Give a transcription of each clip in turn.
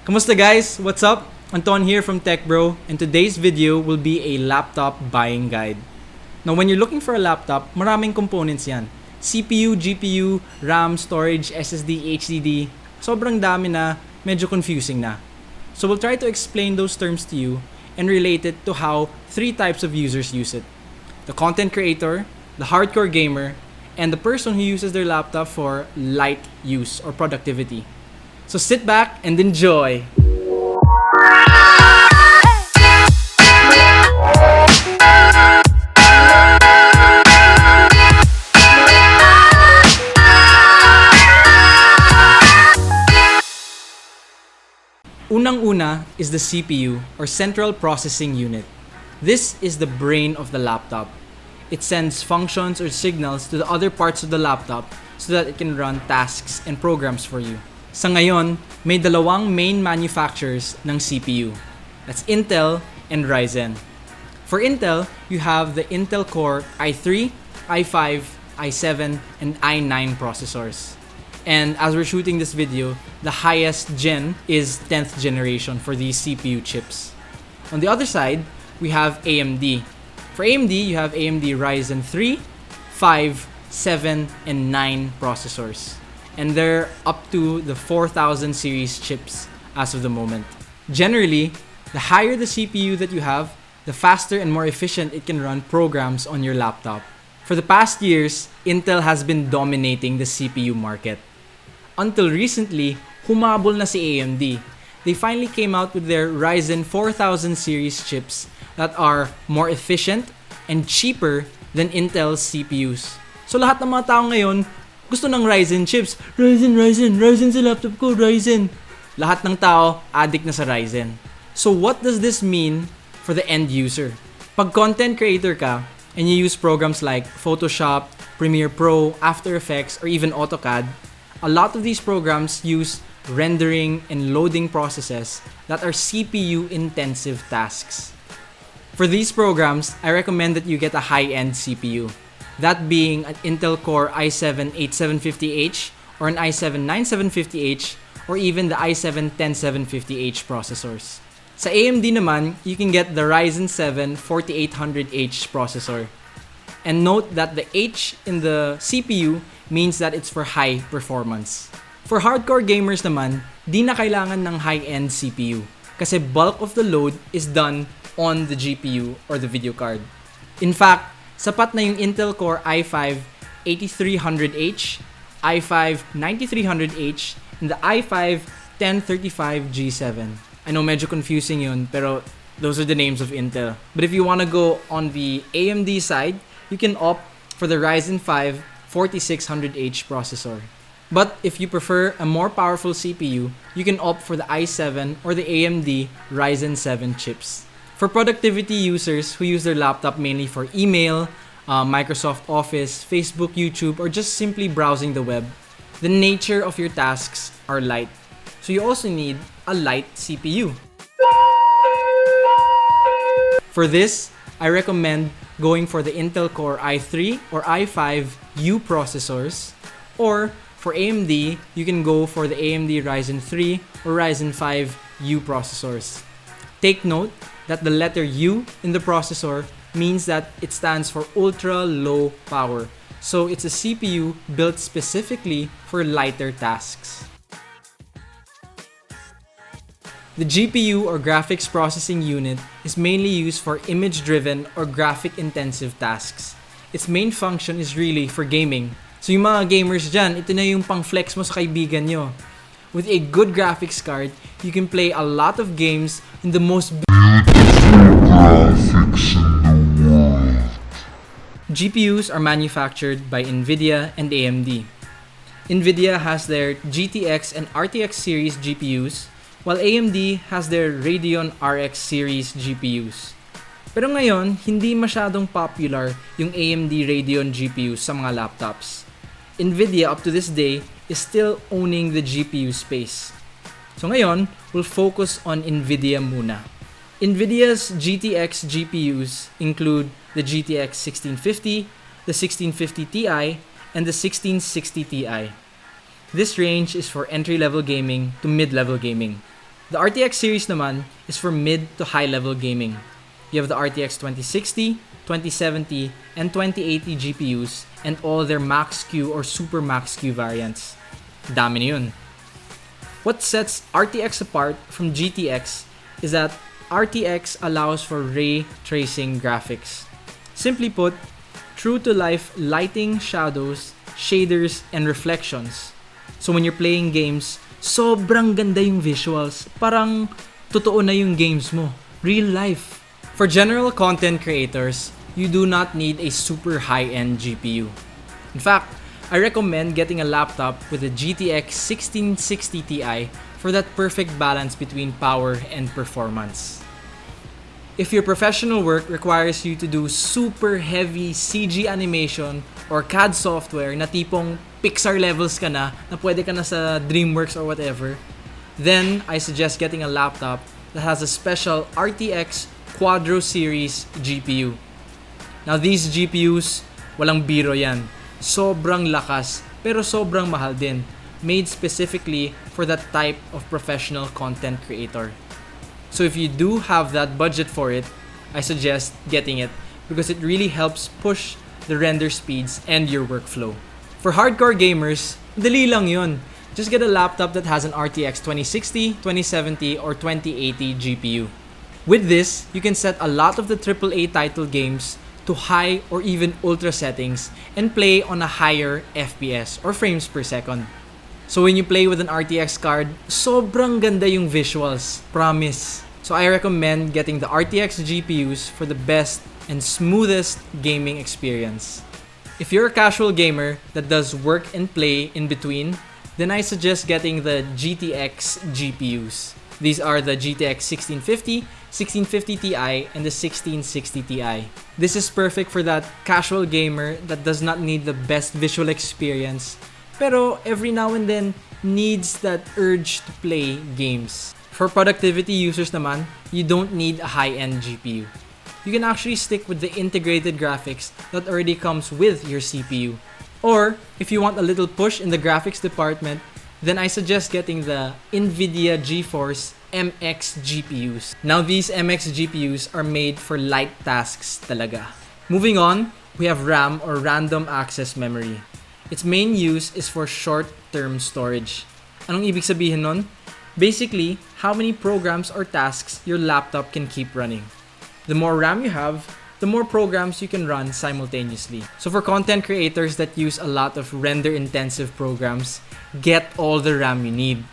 Kamusta guys? What's up? Anton here from Tech Bro, and today's video will be a laptop buying guide. Now when you're looking for a laptop, maraming components yan. CPU, GPU, RAM, storage, SSD, HDD. Sobrang dami na, medyo confusing na. So we'll try to explain those terms to you and relate it to how three types of users use it. The content creator, the hardcore gamer, and the person who uses their laptop for light use or productivity. So sit back and enjoy! Unang-una is the CPU or Central Processing Unit. This is the brain of the laptop. It sends functions or signals to the other parts of the laptop so that it can run tasks and programs for you. Sa ngayon, may dalawang main manufacturers ng CPU. That's Intel and Ryzen. For Intel, you have the Intel Core i3, i5, i7, and i9 processors. And as we're shooting this video, the highest gen is 10th generation for these CPU chips. On the other side, we have AMD. For AMD, you have AMD Ryzen 3, 5, 7, and 9 processors. And they're up to the 4000 series chips as of the moment. Generally, the higher the CPU that you have, the faster and more efficient it can run programs on your laptop. For the past years, Intel has been dominating the CPU market. Until recently, humabol na si AMD. They finally came out with their Ryzen 4000 series chips that are more efficient and cheaper than Intel's CPUs. So lahat ng mga tao ngayon, gusto ng Ryzen chips. Ryzen sa laptop ko, Ryzen. Lahat ng tao, addict na sa Ryzen. So what does this mean for the end user? Pag content creator ka, and you use programs like Photoshop, Premiere Pro, After Effects, or even AutoCAD, a lot of these programs use rendering and loading processes that are CPU-intensive tasks. For these programs, I recommend that you get a high-end CPU. That being an Intel Core i7-8750H or an i7-9750H or even the i7-10750H processors. Sa AMD naman, you can get the Ryzen 7 4800H processor. And note that the H in the CPU means that it's for high performance. For hardcore gamers naman, di na kailangan ng high-end CPU kasi bulk of the load is done on the GPU or the video card. In fact, sapat na yung Intel Core i5 8300H, i5 9300H, and the i5 1035G7. I know medyo confusing yun, pero those are the names of Intel. But if you want to go on the AMD side, you can opt for the Ryzen 5 4600H processor. But if you prefer a more powerful CPU, you can opt for the i7 or the AMD Ryzen 7 chips. For productivity users who use their laptop mainly for email, Microsoft Office, Facebook, YouTube, or just simply browsing the web, the nature of your tasks are light. So you also need a light CPU. For this, I recommend going for the Intel Core i3 or i5U processors, or for AMD, you can go for the AMD Ryzen 3 or Ryzen 5U processors. Take note that the letter U in the processor means that it stands for ultra low power. So it's a CPU built specifically for lighter tasks. The GPU or Graphics Processing Unit is mainly used for image-driven or graphic-intensive tasks. Its main function is really for gaming. So yung mga gamers dyan, ito na yung pang-flex mo sa kaibigan nyo. With a good graphics card, you can play a lot of games in the most graphics in the world. GPUs are manufactured by NVIDIA and AMD. NVIDIA has their GTX and RTX series GPUs, while AMD has their Radeon RX series GPUs. Pero ngayon, hindi masyadong popular yung AMD Radeon GPUs sa mga laptops. NVIDIA up to this day is still owning the GPU space. So ngayon, we'll focus on NVIDIA muna. NVIDIA's GTX GPUs include the GTX 1650, the 1650 Ti, and the 1660 Ti. This range is for entry-level gaming to mid-level gaming. The RTX series naman is for mid to high level gaming. You have the RTX 2060, 2070, and 2080 GPUs and all their Max-Q or Super Max-Q variants. Dami na yun. What sets RTX apart from GTX is that RTX allows for ray tracing graphics. Simply put, true-to-life lighting, shadows, shaders, and reflections. So when you're playing games, sobrang ganda yung visuals. Parang totoo na yung games mo. Real life. For general content creators, you do not need a super high-end GPU. In fact, I recommend getting a laptop with a GTX 1660 Ti for that perfect balance between power and performance. If your professional work requires you to do super heavy CG animation or CAD software na tipong Pixar levels ka na pwede ka na sa DreamWorks or whatever, then I suggest getting a laptop that has a special RTX Quadro Series GPU. Now these GPUs, walang biro yan. Sobrang lakas, pero sobrang mahal din. Made specifically for that type of professional content creator. So if you do have that budget for it, I suggest getting it because it really helps push the render speeds and your workflow. For hardcore gamers, dali lang yun. Just get a laptop that has an RTX 2060, 2070, or 2080 GPU. With this, you can set a lot of the AAA title games to high or even ultra settings and play on a higher FPS or frames per second. So when you play with an RTX card, sobrang ganda yung visuals, promise. So I recommend getting the RTX GPUs for the best and smoothest gaming experience. If you're a casual gamer that does work and play in between, then I suggest getting the GTX GPUs. These are the GTX 1650, 1650 Ti, and the 1660 Ti. This is perfect for that casual gamer that does not need the best visual experience, pero every now and then needs that urge to play games. For productivity users naman, you don't need a high-end GPU. You can actually stick with the integrated graphics that already comes with your CPU. Or, if you want a little push in the graphics department, then I suggest getting the NVIDIA GeForce MX GPUs. Now these MX GPUs are made for light tasks talaga. Moving on, we have RAM or Random Access Memory. Its main use is for short-term storage. Anong ibig sabihin nun? Basically, how many programs or tasks your laptop can keep running. The more RAM you have, the more programs you can run simultaneously. So for content creators that use a lot of render-intensive programs, get all the RAM you need.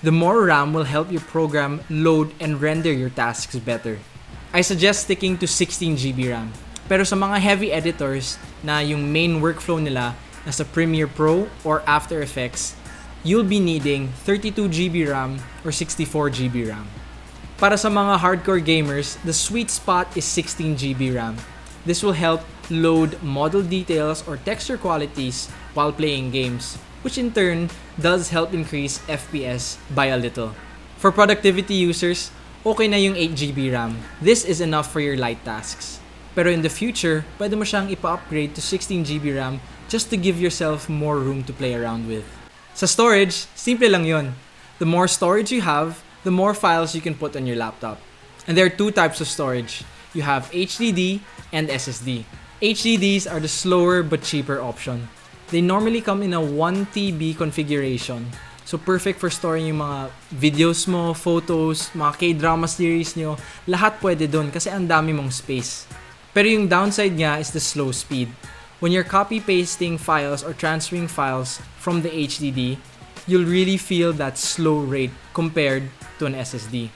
The more RAM will help your program load and render your tasks better. I suggest sticking to 16 GB RAM. Pero sa mga heavy editors na yung main workflow nila nasa Premiere Pro or After Effects, you'll be needing 32 GB RAM or 64 GB RAM. Para sa mga hardcore gamers, the sweet spot is 16 GB RAM. This will help load model details or texture qualities while playing games, which in turn does help increase FPS by a little. For productivity users, okay na yung 8 GB RAM. This is enough for your light tasks. Pero in the future, pwede mo siyang ipa-upgrade to 16 GB RAM just to give yourself more room to play around with. Sa storage, simple lang yun. The more storage you have, the more files you can put on your laptop. And there are two types of storage. You have HDD and SSD. HDDs are the slower but cheaper option. They normally come in a 1 TB configuration. So perfect for storing yung mga videos mo, photos, mga K-drama series nyo. Lahat pwede dun kasi ang dami mong space. Pero yung downside niya is the slow speed. When you're copy-pasting files or transferring files from the HDD, you'll really feel that slow rate compared to an SSD.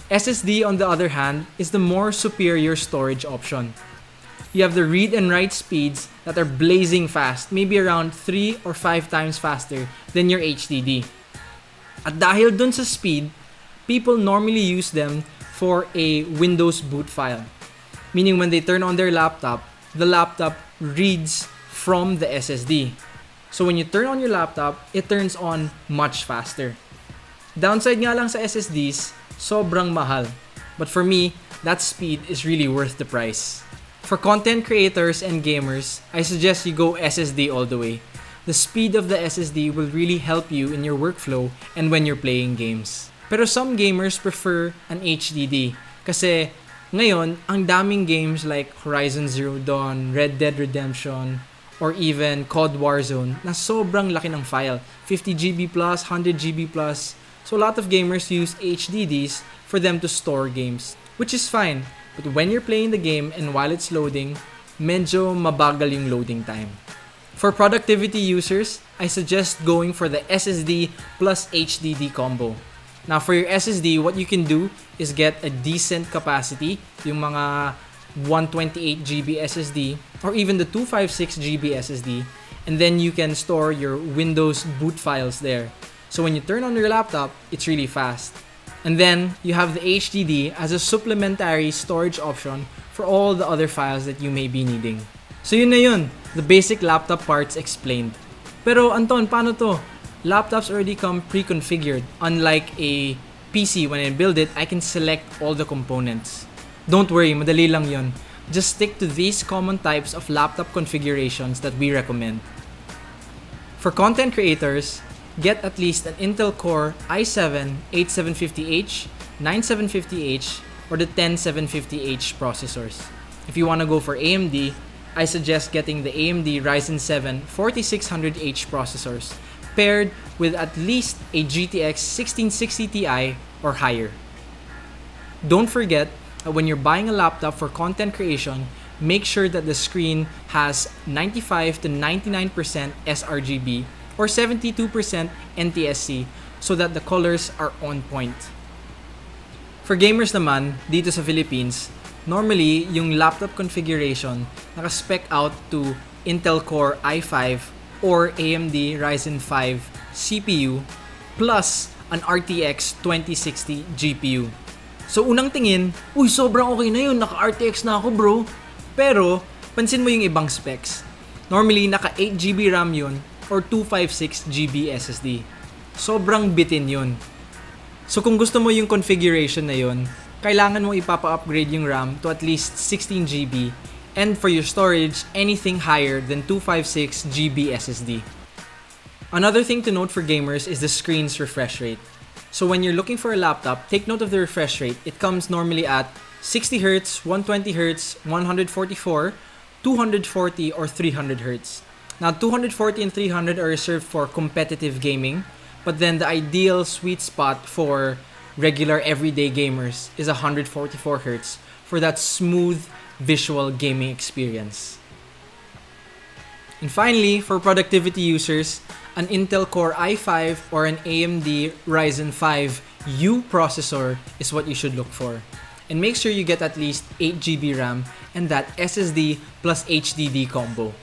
SSD, on the other hand, is the more superior storage option. You have the read and write speeds that are blazing fast, maybe around 3 or 5 times faster than your HDD. At dahil dun sa speed, people normally use them for a Windows boot file. Meaning when they turn on their laptop, the laptop reads from the SSD. So when you turn on your laptop, it turns on much faster. Downside nga lang sa SSDs, sobrang mahal. But for me, that speed is really worth the price. For content creators and gamers, I suggest you go SSD all the way. The speed of the SSD will really help you in your workflow and when you're playing games. Pero some gamers prefer an HDD kasi ngayon, ang daming games like Horizon Zero Dawn, Red Dead Redemption, or even COD Warzone na sobrang laki ng file. 50GB plus, 100GB plus. So a lot of gamers use HDDs for them to store games, which is fine. But when you're playing the game and while it's loading, medyo mabagal yung loading time. For productivity users, I suggest going for the SSD plus HDD combo. Now for your SSD, what you can do is get a decent capacity, yung mga 128GB SSD or even the 256GB SSD, and then you can store your Windows boot files there. So when you turn on your laptop, it's really fast. And then you have the HDD as a supplementary storage option for all the other files that you may be needing. So yun na yun, the basic laptop parts explained. Pero Anton, paano to? Laptops already come pre-configured. Unlike a PC, when I build it, I can select all the components. Don't worry, madali lang yun. Just stick to these common types of laptop configurations that we recommend. For content creators, get at least an Intel Core i7-8750H, 9750H, or the 10750H processors. If you want to go for AMD, I suggest getting the AMD Ryzen 7 4600H processors, paired with at least a GTX 1660 Ti or higher. Don't forget that when you're buying a laptop for content creation, make sure that the screen has 95 to 99% sRGB or 72% NTSC so that the colors are on point. For gamers naman, dito sa Philippines, normally yung laptop configuration naka-spec out to Intel Core i5 or AMD Ryzen 5 CPU plus an RTX 2060 GPU. So unang tingin, uy sobrang okay na yun, naka-RTX na ako bro. Pero pansin mo yung ibang specs. Normally naka 8GB RAM yun or 256GB SSD. Sobrang bitin yun. So kung gusto mo yung configuration na yun, kailangan mo ipapa-upgrade yung RAM to at least 16GB. And for your storage, anything higher than 256GB SSD. Another thing to note for gamers is the screen's refresh rate. So when you're looking for a laptop, take note of the refresh rate. It comes normally at 60Hz, 120Hz, 144, 240, or 300Hz. Now 240 and 300 are reserved for competitive gaming, but then the ideal sweet spot for regular everyday gamers is 144Hz for that smooth visual gaming experience. And finally, for productivity users, an Intel Core i5 or an AMD Ryzen 5 U processor is what you should look for. And make sure you get at least 8GB RAM and that SSD plus HDD combo.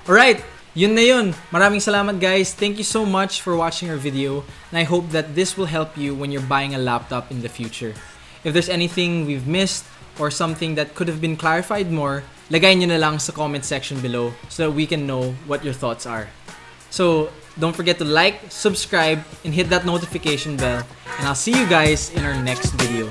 Alright, yun na yun. Maraming salamat guys. Thank you so much for watching our video, and I hope that this will help you when you're buying a laptop in the future. If there's anything we've missed or something that could have been clarified more, lagay nyo na lang sa comment section below so that we can know what your thoughts are. So, don't forget to like, subscribe, and hit that notification bell. And I'll see you guys in our next video.